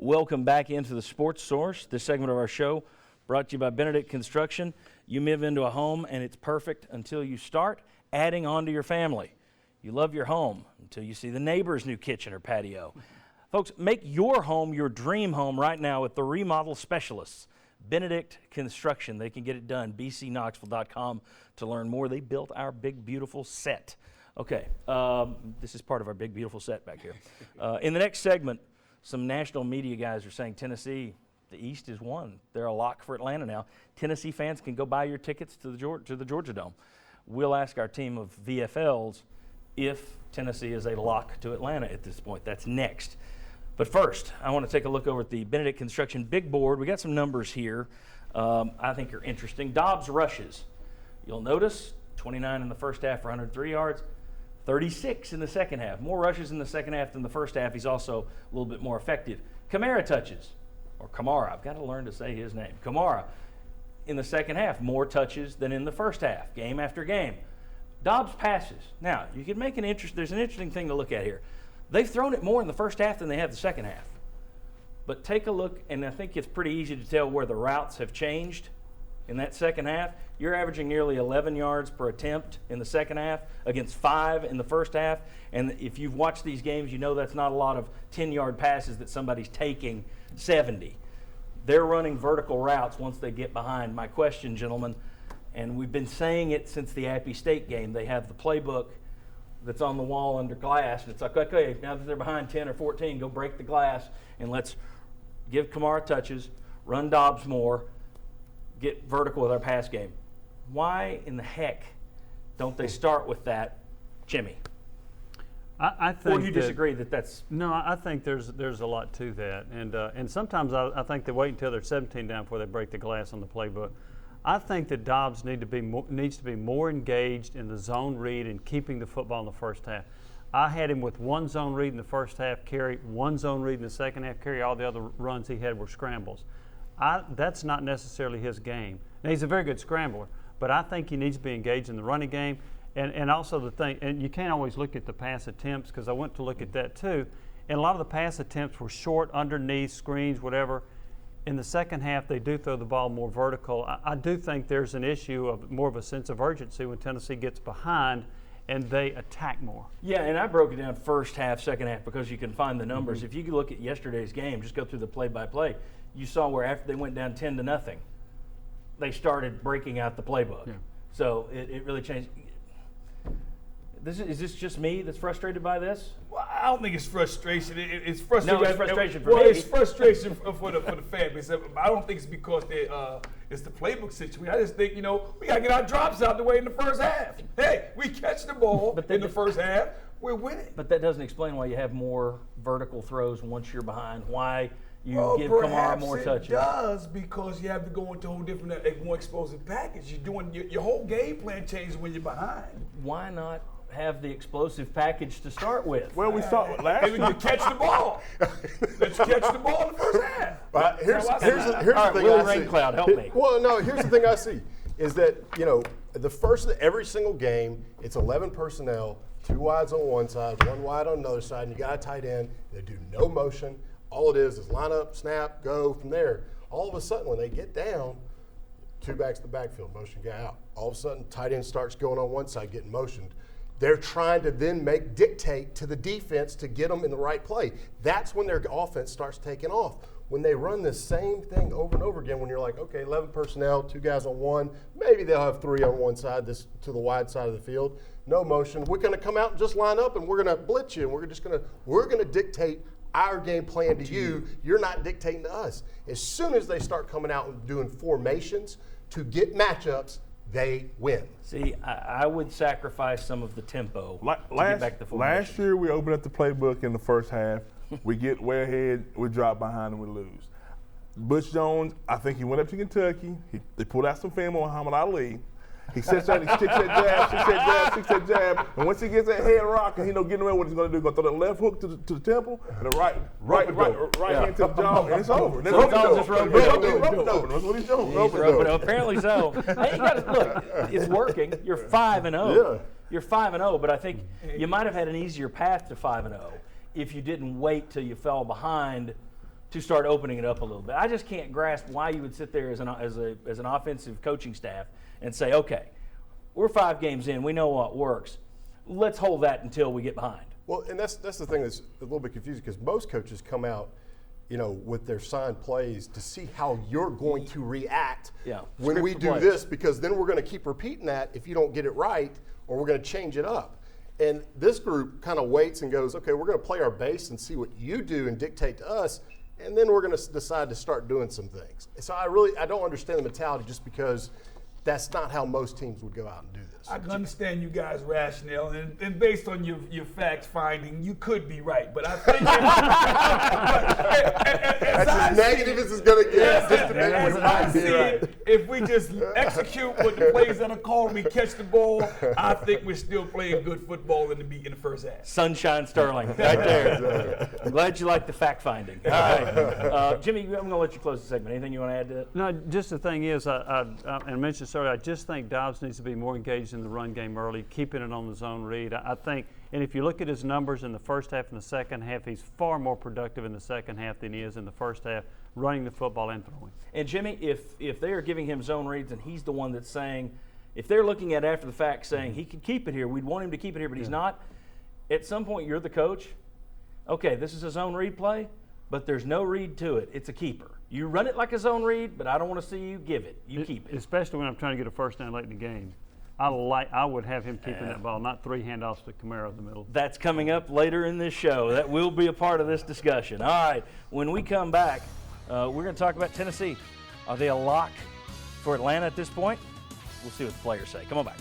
Welcome back into the Sports Source. This segment of our show brought to you by Benedict Construction. You move into a home and it's perfect until you start adding on to your family. You love your home until you see the neighbor's new kitchen or patio. Folks, make your home your dream home right now with the remodel specialists. Benedict Construction. They can get it done. bcknoxville.com to learn more. They built our big, beautiful set. Okay, this is part of our big, beautiful set back here. In the next segment, some national media guys are saying Tennessee, the East is won. They're a lock for Atlanta now. Tennessee fans can go buy your tickets to the Georgia Dome. We'll ask our team of VFLs if Tennessee is a lock to Atlanta at this point. That's next. But first, I want to take a look over at the Benedict Construction big board. We got some numbers here I think are interesting. Dobbs rushes. You'll notice 29 in the first half for 103 yards. 36 in the second half. More rushes in the second half than the first half. He's also a little bit more effective. Kamara touches, or Kamara. I've got to learn to say his name. Kamara in the second half. More touches than in the first half, game after game. Dobbs passes. Now, you can make there's an interesting thing to look at here. They've thrown it more in the first half than they have the second half. But take a look, and I think it's pretty easy to tell where the routes have changed in that second half. You're averaging nearly 11 yards per attempt in the second half against 5 in the first half. And if you've watched these games, you know that's not a lot of 10-yard passes that somebody's taking 70. They're running vertical routes once they get behind. My question, gentlemen, and we've been saying it since the Appy State game, they have the playbook that's on the wall under glass, and it's like, okay, now that they're behind 10 or 14, go break the glass, and let's give Kamara touches, run Dobbs more, get vertical with our pass game. Why in the heck don't they start with that, Jimmy? I think. Or do you disagree that that's? No, I think there's a lot to that, and sometimes I think they wait until they're 17 down before they break the glass on the playbook. I think that Dobbs needs to be more engaged in the zone read and keeping the football in the first half. I had him with one zone read in the first half carry, one zone read in the second half carry. All the other runs he had were scrambles. That's not necessarily his game. Now, he's a very good scrambler, but I think he needs to be engaged in the running game. And also the thing, and you can't always look at the pass attempts, because I went to look at that too. And a lot of the pass attempts were short, underneath, screens, whatever. In the second half, they do throw the ball more vertical. I do think there's an issue of more of a sense of urgency when Tennessee gets behind and they attack more. Yeah, and I broke it down first half, second half, because you can find the numbers. If you could look at yesterday's game, just go through the play-by-play, you saw where after they went down 10-0, they started breaking out the playbook. Yeah. So it really changed. Is this just me that's frustrated by this? Well, I don't think it's frustration. It's frustration. No, it's frustration for me. Well, it's frustration for the fan base. I don't think it's because it's the playbook situation. I just think, we got to get our drops out the way in the first half. Hey, we catch the ball in the first half, we're winning. But that doesn't explain why you have more vertical throws once you're behind, why you give Kamara more touches. It does, because you have to go into a whole different, more explosive package. You're doing your whole game plan changes when you're behind. Why not have the explosive package to start with? Well, we saw it last year. You catch the ball. Let's catch the ball in the first half. Here's the thing I see. Raincloud, help me. Well, no, here's the thing I see is that, every single game, it's 11 personnel, 2 wides on one side, 1 wide on another side, and you got a tight end. They do no motion. All it is line up, snap, go from there. All of a sudden, when they get down, 2 backs to the backfield, motion guy out. All of a sudden, tight end starts going on one side, getting motioned. They're trying to then dictate to the defense to get them in the right play. That's when their offense starts taking off. When they run the same thing over and over again, when you're like, okay, 11 personnel, 2 guys on one, maybe they'll have 3 on one side, this to the wide side of the field, no motion. We're going to come out and just line up, and we're going to blitz you, and we're going to dictate our game plan to you. You're not dictating to us. As soon as they start coming out and doing formations to get matchups, they win. See, I would sacrifice some of the tempo to get back to formation. Last year, we opened up the playbook in the first half. We get way ahead, we drop behind, and we lose. Butch Jones, I think he went up to Kentucky. They pulled out some film on Muhammad Ali. He sits there and he sticks that jab, and once he gets that head rocking, he getting away what he's going to do. He's going to throw the left hook to the temple, and the right hand to the jaw, and it's over. That's what he's doing. That's what he's doing. Apparently so. Hey, you got to look. It's working. You're 5-0. Yeah. You're 5-0, but I think you might have had an easier path to 5-0 if you didn't wait till you fell behind to start opening it up a little bit. I just can't grasp why you would sit there as an offensive coaching staff and say, okay, we're 5 games in, we know what works. Let's hold that until we get behind. Well, and that's the thing that's a little bit confusing because most coaches come out, with their signed plays to see how you're going to react when Script we the do plays. this, because then we're going to keep repeating that if you don't get it right, or we're going to change it up. And this group kind of waits and goes, okay, we're going to play our base and see what you do and dictate to us, and then we're going to decide to start doing some things. So I don't understand the mentality just because that's not how most teams would go out and do this. I can understand you guys' rationale, and based on your facts finding, you could be right. But I think That's as negative as it's going to get. Just to make as it I right. see it, if we just execute what the plays that are called, we catch the ball, I think we're still playing good football in the first half. Sunshine Sterling, right there. I'm glad you like the fact finding. All right. Jimmy, I'm going to let you close the segment. Anything you want to add to that? No, just the thing is, I mentioned this earlier, I just think Dobbs needs to be more engaged in the run game early, keeping it on the zone read. I think, and if you look at his numbers in the first half and the second half, he's far more productive in the second half than he is in the first half, running the football and throwing. And Jimmy, if they are giving him zone reads and he's the one that's saying, if they're looking at after the fact saying he could keep it here, we'd want him to keep it here, but he's not, at some point you're the coach. Okay, this is a zone read play, but there's no read to it. It's a keeper. You run it like a zone read, but I don't want to see you give it. You keep it. Especially when I'm trying to get a first down late in the game. I would have him keeping that ball, not 3 handoffs to Camaro in the middle. That's coming up later in this show. That will be a part of this discussion. All right, when we come back, we're going to talk about Tennessee. Are they a lock for Atlanta at this point? We'll see what the players say. Come on back.